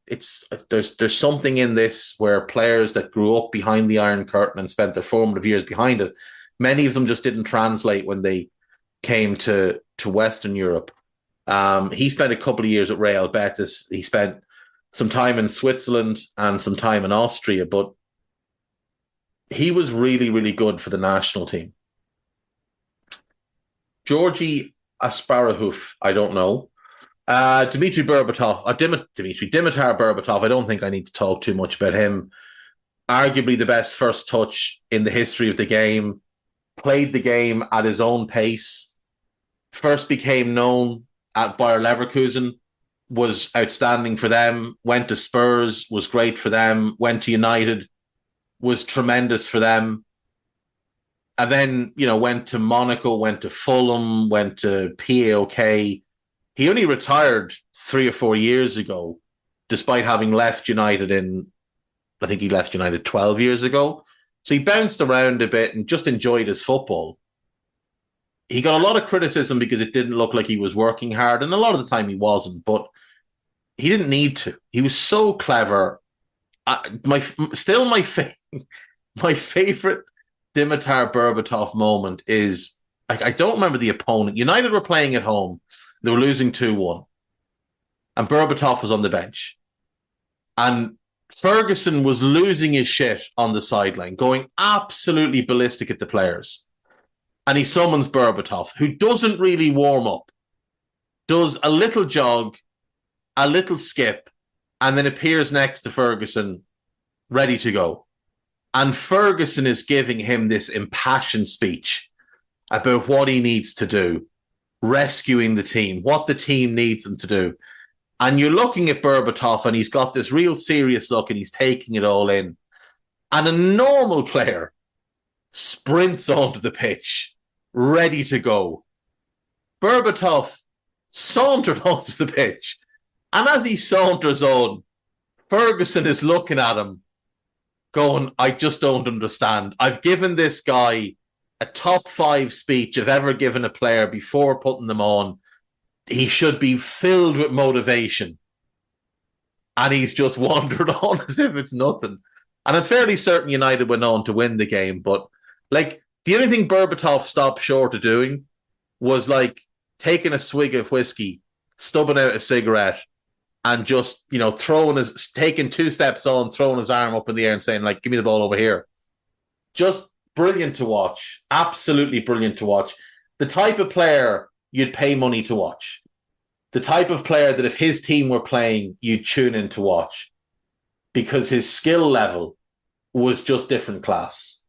there's something in this where players that grew up behind the Iron Curtain and spent their formative years behind it, many of them just didn't translate when they came to Western Europe. He spent a couple of years at Real Betis. He spent some time in Switzerland and some time in Austria, but he was really, really good for the national team. Georgi Asparahov, I don't know. Dimitar Berbatov, I don't think I need to talk too much about him. Arguably the best first touch in the history of the game. Played the game at his own pace. First became known at Bayer Leverkusen, was outstanding for them. Went to Spurs, was great for them. Went to United, was tremendous for them. And then, went to Monaco, went to Fulham, went to PAOK. He only retired 3 or 4 years ago, despite having left United I think he left United 12 years ago. So he bounced around a bit and just enjoyed his football. He got a lot of criticism because it didn't look like he was working hard, and a lot of the time he wasn't, but he didn't need to. He was so clever. My favorite Dimitar Berbatov moment is, I don't remember the opponent. United were playing at home. They were losing 2-1. And Berbatov was on the bench. And Ferguson was losing his shit on the sideline, going absolutely ballistic at the players. And he summons Berbatov, who doesn't really warm up, does a little jog, a little skip, and then appears next to Ferguson, ready to go. And Ferguson is giving him this impassioned speech about what he needs to do, rescuing the team, what the team needs him to do. And you're looking at Berbatov and he's got this real serious look and he's taking it all in. And a normal player sprints onto the pitch, ready to go. Berbatov sauntered onto the pitch. And as he saunters on, Ferguson is looking at him, going, I just don't understand. I've given this guy a top 5 speech I've ever given a player before putting them on. He should be filled with motivation. And he's just wandered on as if it's nothing. And I'm fairly certain United went on to win the game. But the only thing Berbatov stopped short of doing was taking a swig of whiskey, stubbing out a cigarette, and just, taking 2 steps on, throwing his arm up in the air and saying, give me the ball over here. Just brilliant to watch. Absolutely brilliant to watch. The type of player you'd pay money to watch. The type of player that if his team were playing, you'd tune in to watch. Because his skill level was just different class.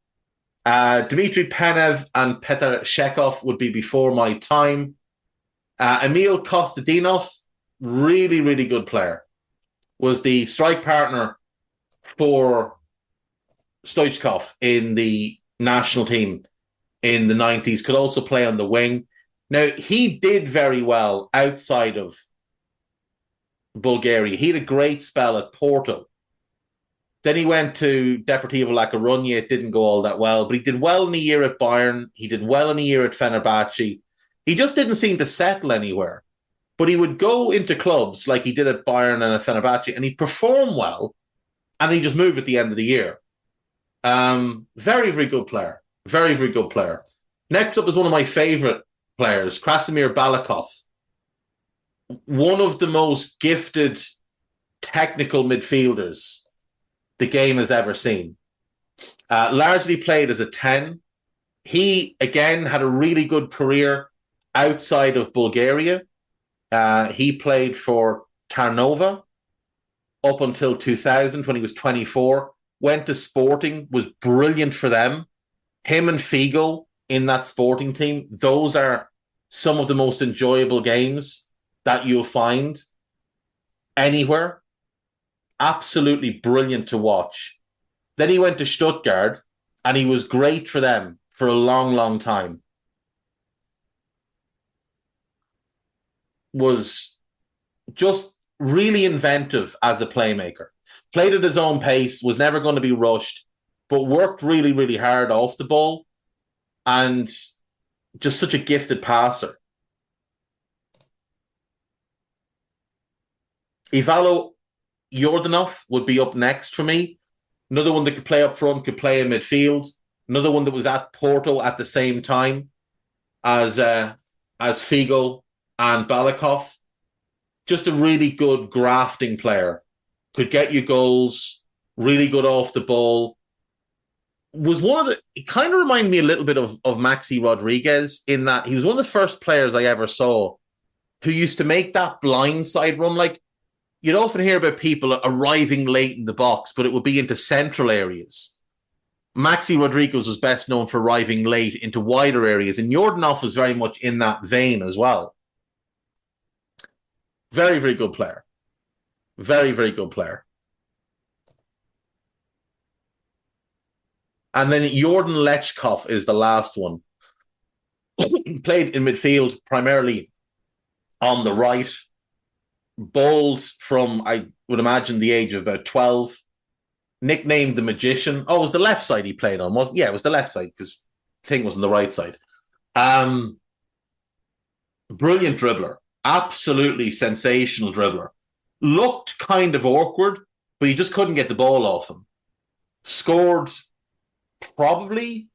Dmitry Penev and Petr Shekov would be before my time. Emil Kostadinov, really, really good player. was the strike partner for Stoichkov in the national team in the 90s, could also play on the wing. Now, he did very well outside of Bulgaria. He had a great spell at Porto. Then he went to Deportivo La Coruña. It didn't go all that well, but he did well in a year at Bayern. He did well in a year at Fenerbahce. He just didn't seem to settle anywhere. But he would go into clubs like he did at Bayern and at Fenerbahce, and he'd perform well, and he'd just move at the end of the year. Very, very good player. Very, very good player. Next up is one of my favourite players, Krasimir Balakov. One of the most gifted technical midfielders the game has ever seen. Largely played as a 10. He, again, had a really good career outside of Bulgaria. He played for Tarnova up until 2000 when he was 24. Went to Sporting, was brilliant for them. Him and Figo in that Sporting team, those are some of the most enjoyable games that you'll find anywhere. Absolutely brilliant to watch. Then he went to Stuttgart, and he was great for them for a long, long time. Was just really inventive as a playmaker. Played at his own pace, was never going to be rushed, but worked really, really hard off the ball, and just such a gifted passer. Ivalo Yordanov would be up next for me. Another one that could play up front, could play in midfield. Another one that was at Porto at the same time as Figo and Balakov. Just a really good grafting player. Could get you goals, really good off the ball. Was one of the, it kind of reminded me a little bit of Maxi Rodriguez in that he was one of the first players I ever saw who used to make that blindside run. Like, you'd often hear about people arriving late in the box, but it would be into central areas. Maxi Rodriguez was best known for arriving late into wider areas, and Yordanov was very much in that vein as well. Very, very good player. Very, very good player. And then Jordan Lechkov is the last one. Played in midfield, primarily on the right. Bowled from, I would imagine, the age of about 12. Nicknamed the Magician. Oh, it was the left side he played on, wasn't it? Yeah, it was the left side because thing was on the right side. Brilliant dribbler. Absolutely sensational dribbler. Looked kind of awkward, but you just couldn't get the ball off him. Scored probably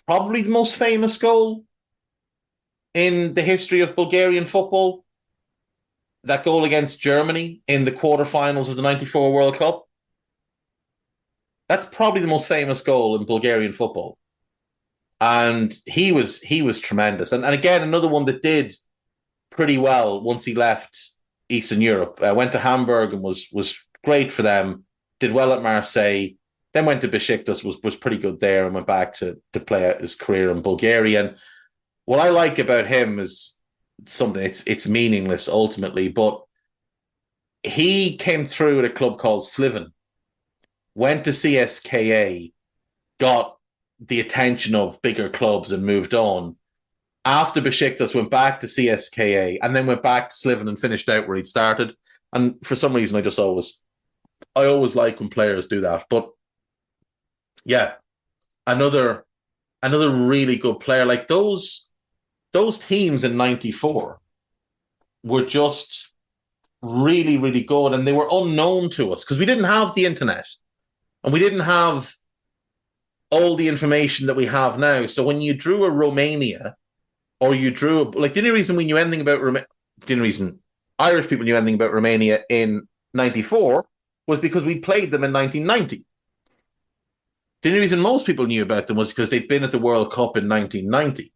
the most famous goal in the history of Bulgarian football. That goal against Germany in the quarterfinals of the 94 World Cup. That's probably the most famous goal in Bulgarian football. And he was tremendous. And again, another one that did pretty well once he left Eastern Europe. Went to Hamburg and was great for them. Did well at Marseille. Then went to Besiktas, was pretty good there, and went back to play out his career in Bulgaria. And what I like about him is something, it's meaningless ultimately, but he came through at a club called Sliven, went to CSKA, got the attention of bigger clubs and moved on. After Besiktas, went back to CSKA and then went back to Sliven and finished out where he'd started. And for some reason, I always like when players do that. But yeah, another really good player. Like those teams in 94 were just really, really good. And they were unknown to us because we didn't have the internet and we didn't have all the information that we have now. So when you drew a Romania or you drew, like the only reason we knew anything about Irish people knew anything about Romania in 94 was because we played them in 1990. The only reason most people knew about them was because they'd been at the World Cup in 1990.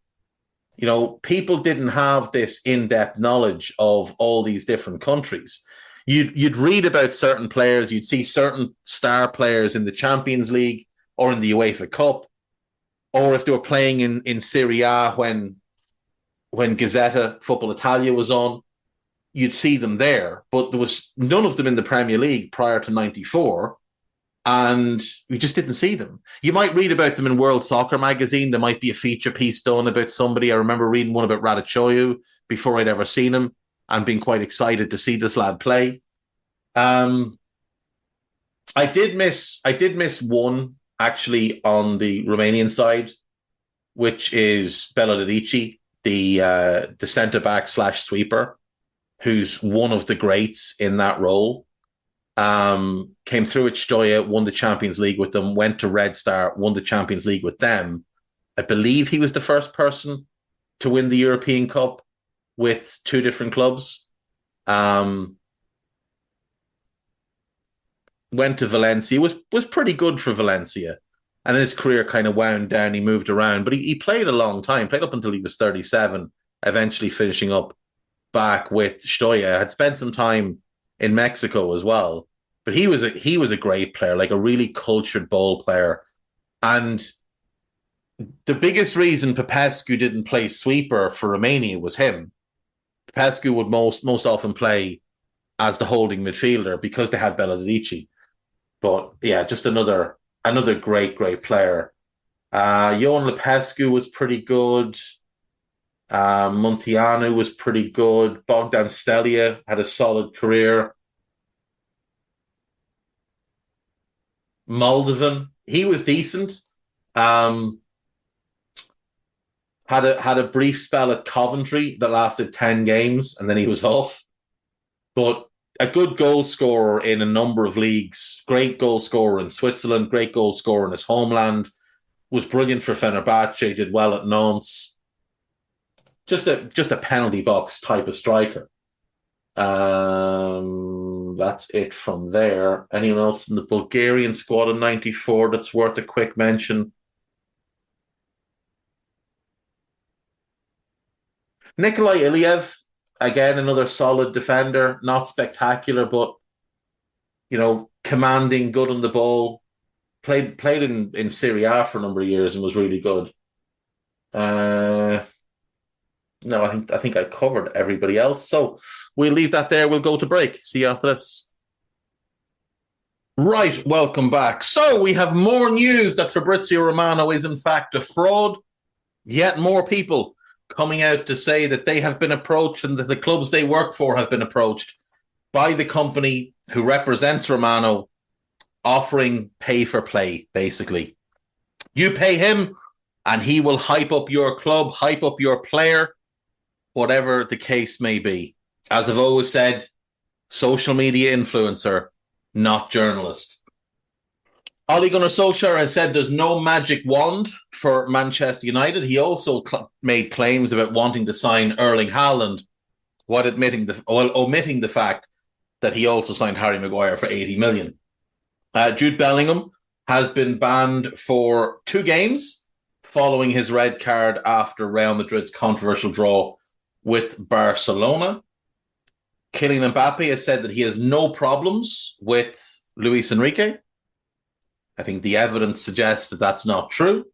You know, people didn't have this in-depth knowledge of all these different countries. You'd read about certain players, you'd see certain star players in the Champions League or in the UEFA Cup, or if they were playing in Serie A when Gazzetta Football Italia was on. you'd see them there, but there was none of them in the Premier League prior to 94. And we just didn't see them. You might read about them in World Soccer magazine. There might be a feature piece done about somebody. I remember reading one about Radachoyu before I'd ever seen him and being quite excited to see this lad play. I did miss one actually on the Romanian side, which is Belodedici, the centre back / sweeper, who's one of the greats in that role. Came through at Stoya, won the Champions League with them, went to Red Star, won the Champions League with them. I believe he was the first person to win the European Cup with two different clubs. Went to Valencia, was pretty good for Valencia. And then his career kind of wound down. He moved around, but he played a long time, played up until he was 37, eventually finishing up back with Stoya. Had spent some time in Mexico as well. But he was a great player, like a really cultured ball player. And the biggest reason Popescu didn't play sweeper for Romania was him. Popescu would most often play as the holding midfielder because they had Belodedici. But yeah, just another great player. Johan Lupescu was pretty good. Munteanu was pretty good. Bogdan Stelia had a solid career. Moldovan, he was decent. Had a brief spell at Coventry that lasted 10 games, and then he was off. But a good goal scorer in a number of leagues. Great goal scorer in Switzerland. Great goal scorer in his homeland. Was brilliant for Fenerbahce. Did well at Nantes. Just a penalty box type of striker. That's it from there. Anyone else in the Bulgarian squad in 94 that's worth a quick mention? Nikolai Iliev, again, another solid defender. Not spectacular, but, commanding, good on the ball. Played in Serie A for a number of years and was really good. No, I think I covered everybody else. So we'll leave that there. We'll go to break. See you after this. Right, welcome back. So we have more news that Fabrizio Romano is in fact a fraud. Yet more people coming out to say that they have been approached and that the clubs they work for have been approached by the company who represents Romano, offering pay for play, basically. You pay him and he will hype up your club, hype up your player, whatever the case may be. As I've always said, social media influencer, not journalist. Ole Gunnar Solskjaer has said there's no magic wand for Manchester United. He also made claims about wanting to sign Erling Haaland, while omitting the fact that he also signed Harry Maguire for 80 million. Jude Bellingham has been banned for 2 games following his red card after Real Madrid's controversial draw with Barcelona. Kylian Mbappe has said that he has no problems with Luis Enrique. I think the evidence suggests that that's not true.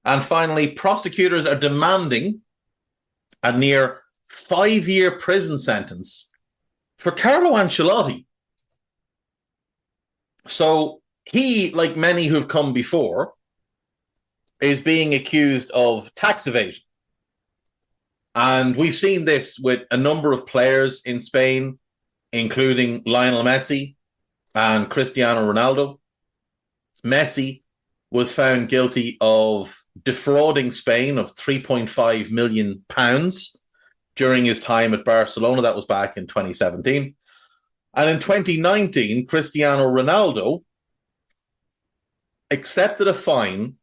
And finally, prosecutors are demanding a near 5-year prison sentence for Carlo Ancelotti. So he, like many who've come before, is being accused of tax evasion. And we've seen this with a number of players in Spain, including Lionel Messi and Cristiano Ronaldo. Messi was found guilty of defrauding Spain of £3.5 million during his time at Barcelona. That was back in 2017. And in 2019, Cristiano Ronaldo accepted a fine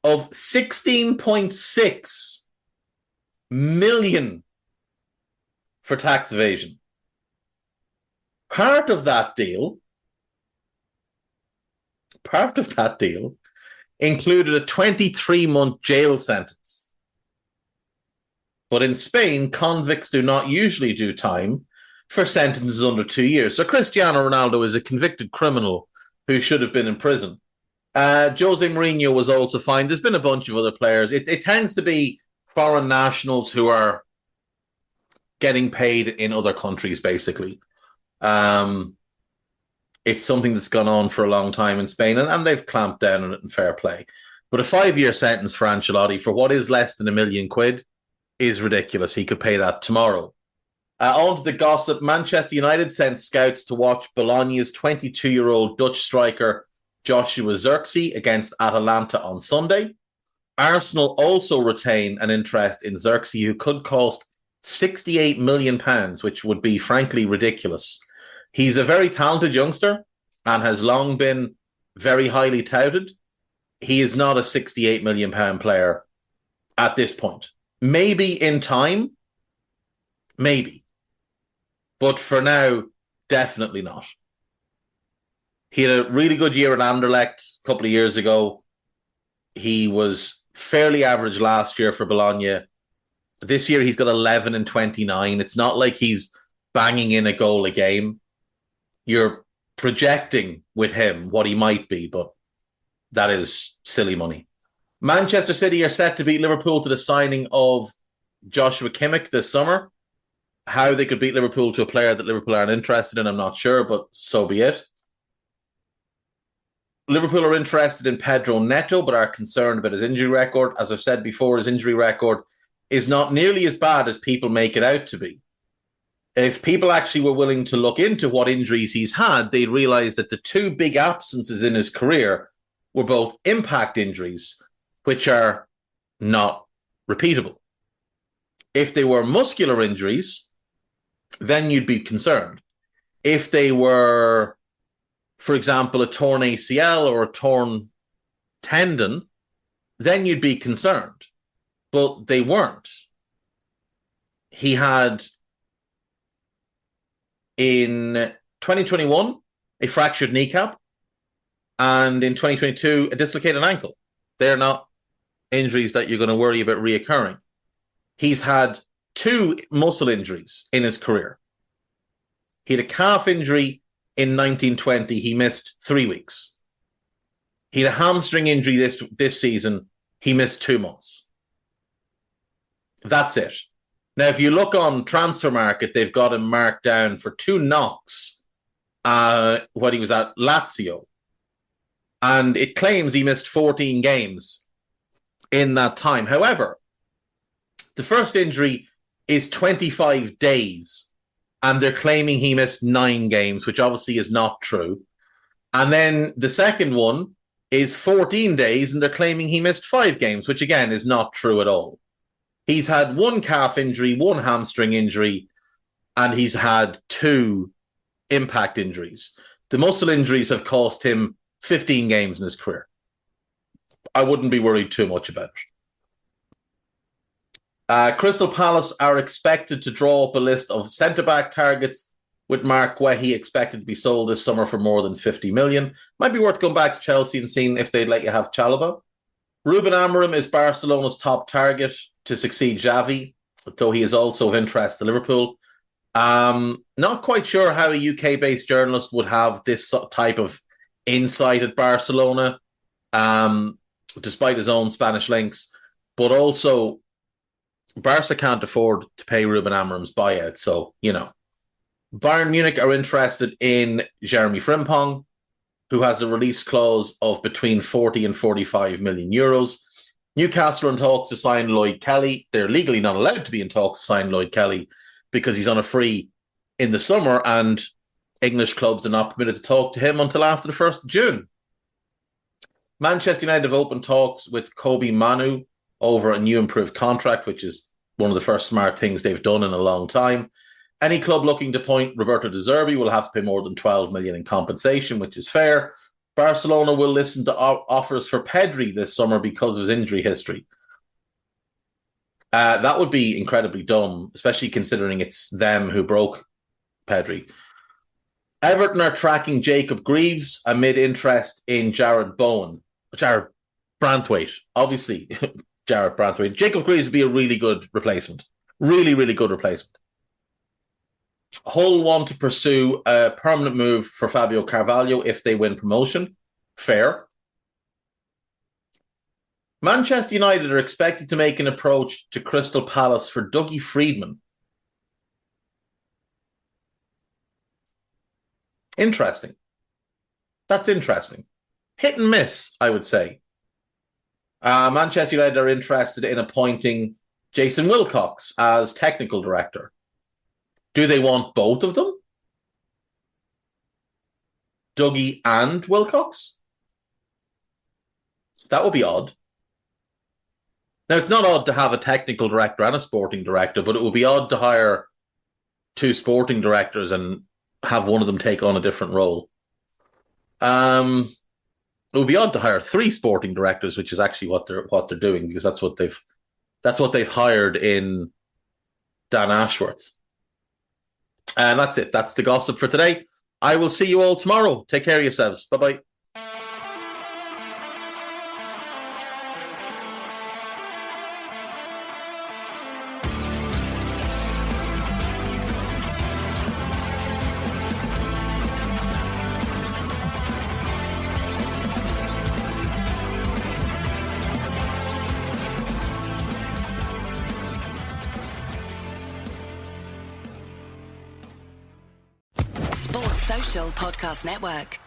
of 16.6 million for tax evasion. Part of that deal included a 23-month jail sentence. But in Spain, convicts do not usually do time for sentences under 2 years. So Cristiano Ronaldo is a convicted criminal who should have been in prison. Jose Mourinho was also fined. There's been a bunch of other players. It tends to be foreign nationals who are getting paid in other countries, basically. It's something that's gone on for a long time in Spain, and they've clamped down on it in fair play. But a 5-year sentence for Ancelotti for what is less than £1 million is ridiculous. He could pay that tomorrow. On to the gossip. Manchester United sent scouts to watch Bologna's 22-year-old Dutch striker Joshua Zirkzee against Atalanta on Sunday. Arsenal also retain an interest in Zirkzee, who could cost £68 million, which would be frankly ridiculous. He's a very talented youngster and has long been very highly touted. He is not a £68 million player at this point. Maybe in time, maybe. But for now, definitely not. He had a really good year at Anderlecht a couple of years ago. He was fairly average last year for Bologna. This year, he's got 11 and 29. It's not like he's banging in a goal a game. You're projecting with him what he might be, but that is silly money. Manchester City are set to beat Liverpool to the signing of Joshua Kimmich this summer. How they could beat Liverpool to a player that Liverpool aren't interested in, I'm not sure, but so be it. Liverpool are interested in Pedro Neto, but are concerned about his injury record. As I've said before, his injury record is not nearly as bad as people make it out to be. If people actually were willing to look into what injuries he's had, they'd realize that the two big absences in his career were both impact injuries, which are not repeatable. If they were muscular injuries, then you'd be concerned. If they were, for example, a torn ACL or a torn tendon, then you'd be concerned. But they weren't. He had, in 2021, a fractured kneecap, and in 2022, a dislocated ankle. They're not injuries that you're going to worry about reoccurring. He's had 2 muscle injuries in his career. He had a calf injury in 1920. He missed 3 weeks. He had a hamstring injury this season. He missed 2 months. That's it. Now, if you look on Transfer Market, they've got him marked down for 2 knocks when he was at Lazio. And it claims he missed 14 games in that time. However, the first injury is 25 days, and they're claiming he missed 9 games, which obviously is not true. And then the second one is 14 days, and they're claiming he missed 5 games, which again is not true at all. He's had 1 calf injury, 1 hamstring injury, and he's had 2 impact injuries. The muscle injuries have cost him 15 games in his career. I wouldn't be worried too much about it. Crystal Palace are expected to draw up a list of centre-back targets, with Mark Guehi expected to be sold this summer for more than 50 million. Might be worth going back to Chelsea and seeing if they'd let you have Chalobah. Ruben Amorim is Barcelona's top target to succeed Xavi, though he is also of interest to Liverpool. Not quite sure how a UK-based journalist would have this type of insight at Barcelona, despite his own Spanish links. But also, Barca can't afford to pay Ruben Amorim's buyout, so, you know. Bayern Munich are interested in Jeremy Frimpong, who has a release clause of between 40 and 45 million euros. Newcastle are in talks to sign Lloyd Kelly. They're legally not allowed to be in talks to sign Lloyd Kelly because he's on a free in the summer, and English clubs are not permitted to talk to him until after the 1st of June. Manchester United have opened talks with Kobe Manu over a new improved contract, which is one of the first smart things they've done in a long time. Any club looking to appoint Roberto De Zerbi will have to pay more than 12 million in compensation, which is fair. Barcelona will listen to offers for Pedri this summer because of his injury history. That would be incredibly dumb, especially considering it's them who broke Pedri. Everton are tracking Jacob Greaves amid interest in Jared Branthwaite. Obviously, Jared Branthwaite. Jacob Greaves would be a really good replacement. Really, really good replacement. Hull want to pursue a permanent move for Fabio Carvalho if they win promotion. Fair. Manchester United are expected to make an approach to Crystal Palace for Dougie Freedman. Interesting. That's interesting. Hit and miss, I would say. Manchester United are interested in appointing Jason Wilcox as technical director. Do they want both of them? Dougie and Wilcox? That would be odd. Now, it's not odd to have a technical director and a sporting director, but it would be odd to hire two sporting directors and have one of them take on a different role. It would be odd to hire three sporting directors, which is actually what they're doing, because that's what they've hired in Dan Ashworth. And that's it. That's the gossip for today. I will see you all tomorrow. Take care of yourselves. Bye-bye. Sports Social Podcast Network.